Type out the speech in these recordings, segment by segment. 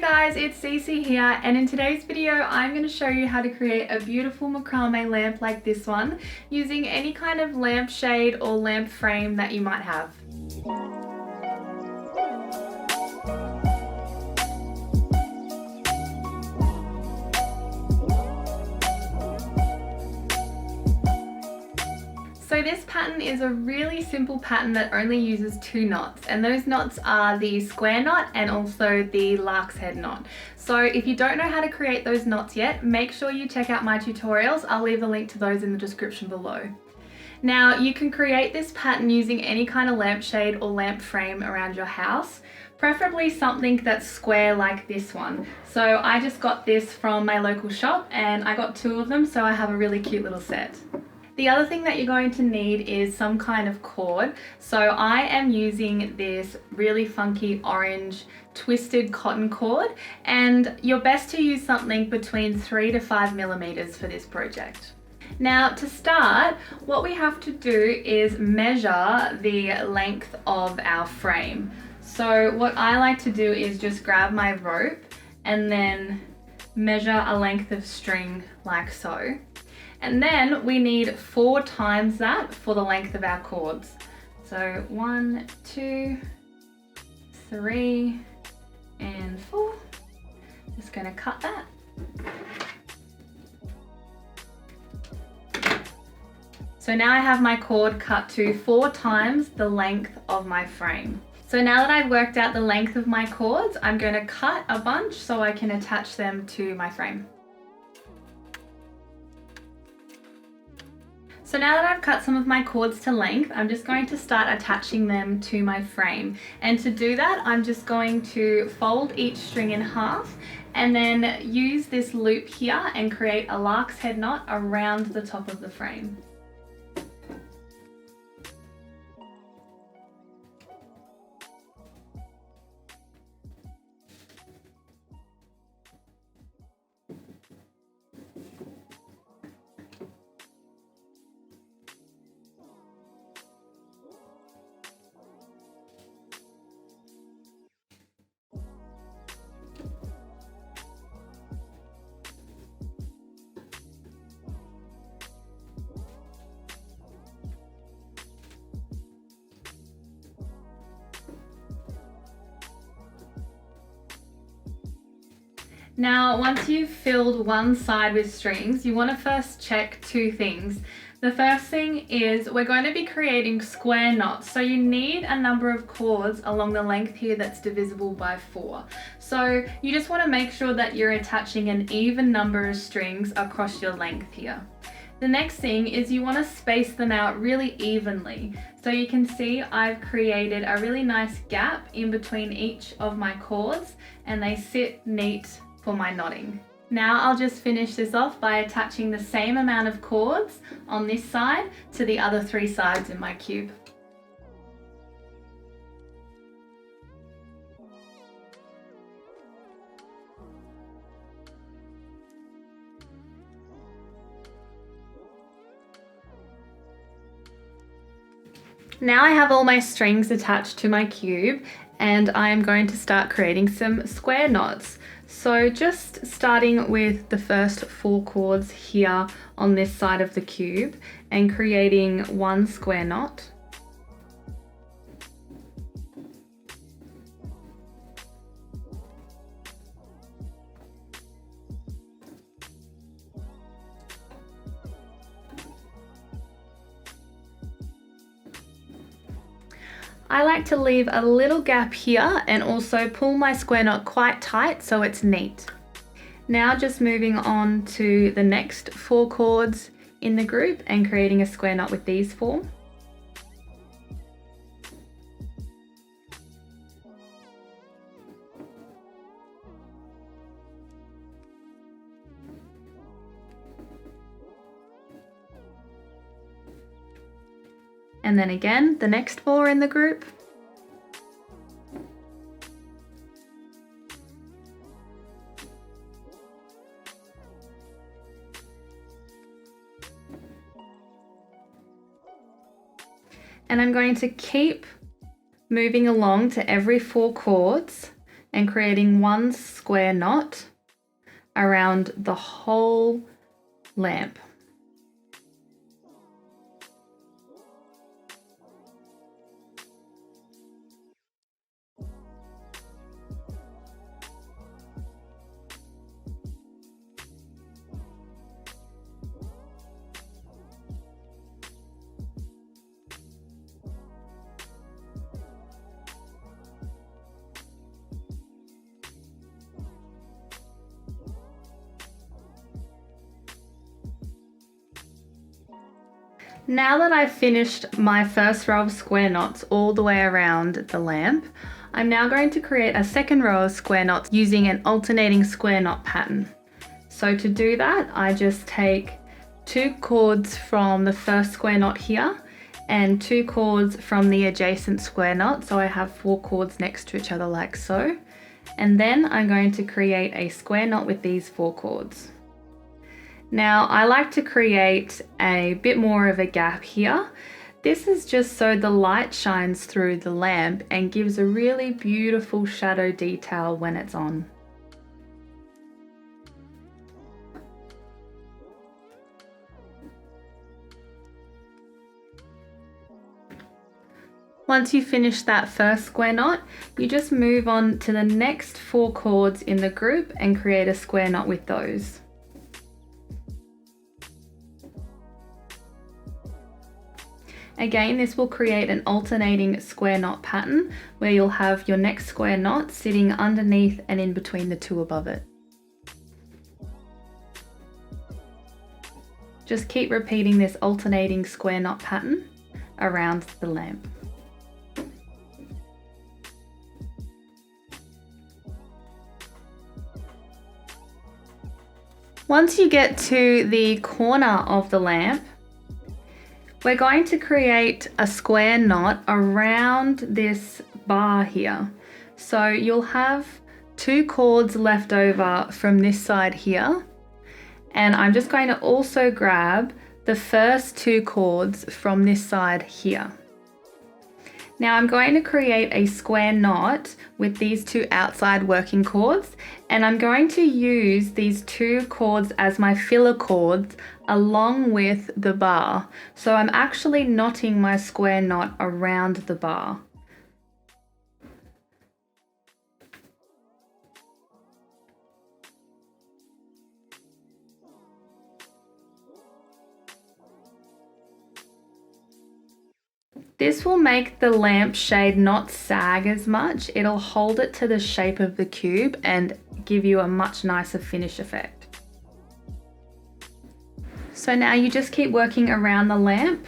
guys, it's Cece here, and in today's video I'm going to show you how to create a beautiful macrame lamp like this one using any kind of lamp shade or lamp frame that you might have. So this pattern is a really simple pattern that only uses 2 knots, and those knots are the square knot and also the lark's head knot. So if you don't know how to create those knots yet, make sure you check out my tutorials. I'll leave a link to those in the description below. Now you can create this pattern using any kind of lampshade or lamp frame around your house, preferably something that's square like this one. So I just got this from my local shop and I got 2 of them, so I have a really cute little set. The other thing that you're going to need is some kind of cord. So I am using this really funky orange twisted cotton cord, and you're best to use something between 3 to 5 millimeters for this project. Now to start, what we have to do is measure the length of our frame. So what I like to do is just grab my rope and then measure a length of string like so. And then we need 4 times that for the length of our cords. So 1, 2, 3, and 4. Just going to cut that. So now I have my cord cut to 4 times the length of my frame. So now that I've worked out the length of my cords, I'm going to cut a bunch so I can attach them to my frame. So now that I've cut some of my cords to length, I'm just going to start attaching them to my frame. And to do that, I'm just going to fold each string in half and then use this loop here and create a lark's head knot around the top of the frame. Now, once you've filled one side with strings, you want to first check 2 things. The first thing is we're going to be creating square knots, so you need a number of cords along the length here that's divisible by 4. So you just want to make sure that you're attaching an even number of strings across your length here. The next thing is you want to space them out really evenly. So you can see I've created a really nice gap in between each of my cords and they sit neat for my knotting. Now I'll just finish this off by attaching the same amount of cords on this side to the other 3 sides in my cube. Now I have all my strings attached to my cube and I'm going to start creating some square knots. So just starting with the first 4 cords here on this side of the cube and creating 1 square knot. I like to leave a little gap here and also pull my square knot quite tight so it's neat. Now just moving on to the next 4 cords in the group and creating a square knot with these 4. And then again, the next 4 in the group. And I'm going to keep moving along to every 4 chords and creating one square knot around the whole lamp. Now that I've finished my first row of square knots all the way around the lamp, I'm now going to create a second row of square knots using an alternating square knot pattern. So to do that, I just take 2 cords from the first square knot here and 2 cords from the adjacent square knot. So I have 4 cords next to each other like so. And then I'm going to create a square knot with these 4 cords. Now I like to create a bit more of a gap here. This is just so the light shines through the lamp and gives a really beautiful shadow detail when it's on. Once you finish that first square knot, you just move on to the next 4 cords in the group and create a square knot with those. Again, this will create an alternating square knot pattern where you'll have your next square knot sitting underneath and in between the 2 above it. Just keep repeating this alternating square knot pattern around the lamp. Once you get to the corner of the lamp, we're going to create a square knot around this bar here. So you'll have 2 cords left over from this side here. And I'm just going to also grab the first 2 cords from this side here. Now I'm going to create a square knot with these 2 outside working cords, and I'm going to use these 2 cords as my filler cords along with the bar. So I'm actually knotting my square knot around the bar. This will make the lampshade not sag as much. It'll hold it to the shape of the cube and give you a much nicer finish effect. So now you just keep working around the lamp,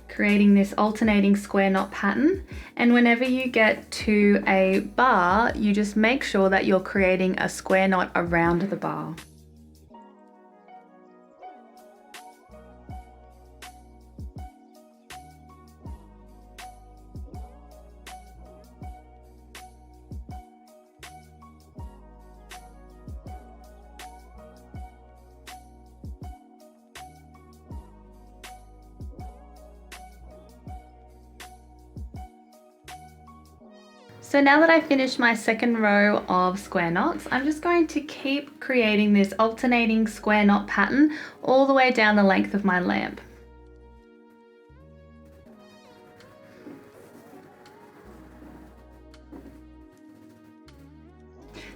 creating this alternating square knot pattern. And whenever you get to a bar, you just make sure that you're creating a square knot around the bar. So now that I've finished my second row of square knots, I'm just going to keep creating this alternating square knot pattern all the way down the length of my lamp.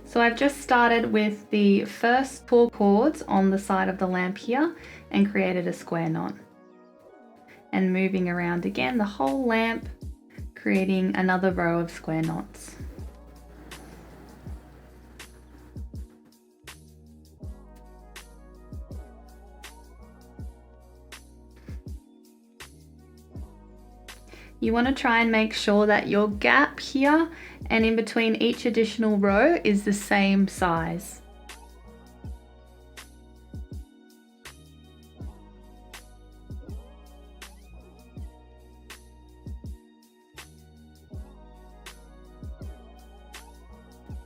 So I've just started with the first 4 cords on the side of the lamp here and created a square knot. And moving around again the whole lamp, creating another row of square knots. You want to try and make sure that your gap here and in between each additional row is the same size.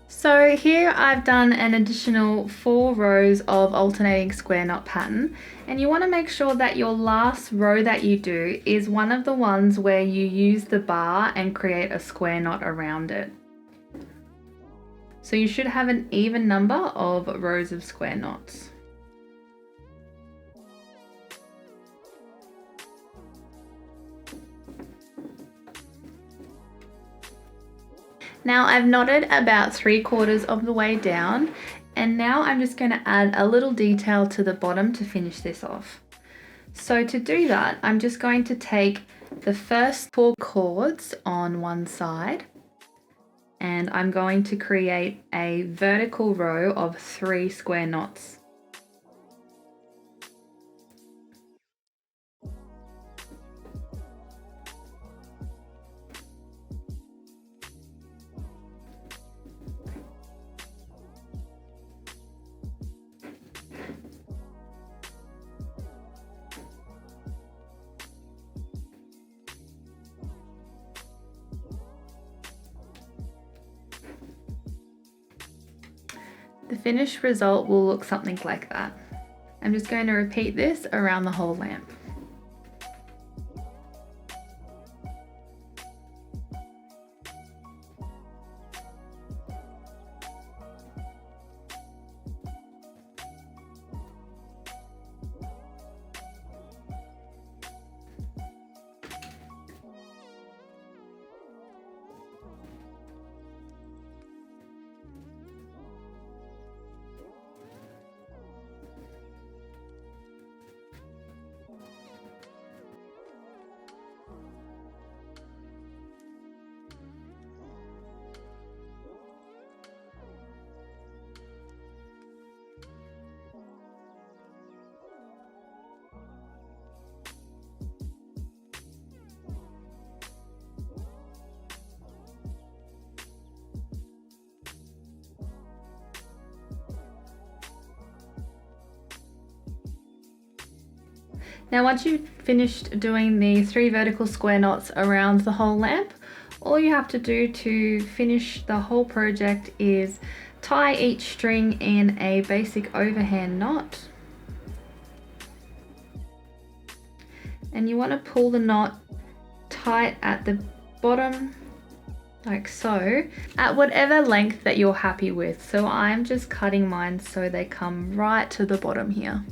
So here I've done an additional 4 rows of alternating square knot pattern, and you want to make sure that your last row that you do is one of the ones where you use the bar and create a square knot around it. So you should have an even number of rows of square knots. Now I've knotted about 3/4 of the way down, and now I'm just going to add a little detail to the bottom to finish this off. So to do that, I'm just going to take the first 4 cords on one side, and I'm going to create a vertical row of 3 square knots. The finished result will look something like that. I'm just going to repeat this around the whole lamp. Now once you've finished doing the 3 vertical square knots around the whole lamp, all you have to do to finish the whole project is tie each string in a basic overhand knot. And you want to pull the knot tight at the bottom, like so, at whatever length that you're happy with. So I'm just cutting mine so they come right to the bottom here.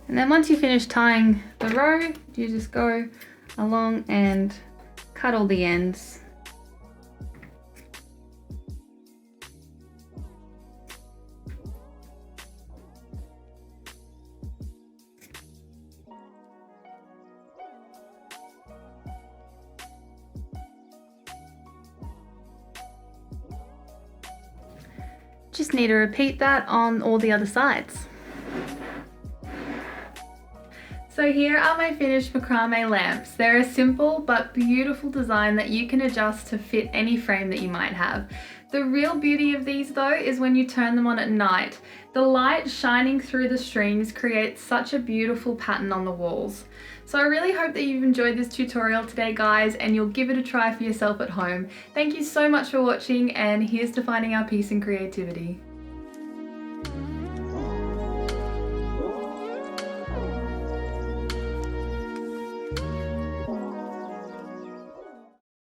And then once you finish tying the row, you just go along and cut all the ends. Just need to repeat that on all the other sides. So here are my finished macrame lamps. They're a simple but beautiful design that you can adjust to fit any frame that you might have. The real beauty of these though is when you turn them on at night. The light shining through the strings creates such a beautiful pattern on the walls. So I really hope that you've enjoyed this tutorial today guys, and you'll give it a try for yourself at home. Thank you so much for watching, and here's to finding our peace and creativity.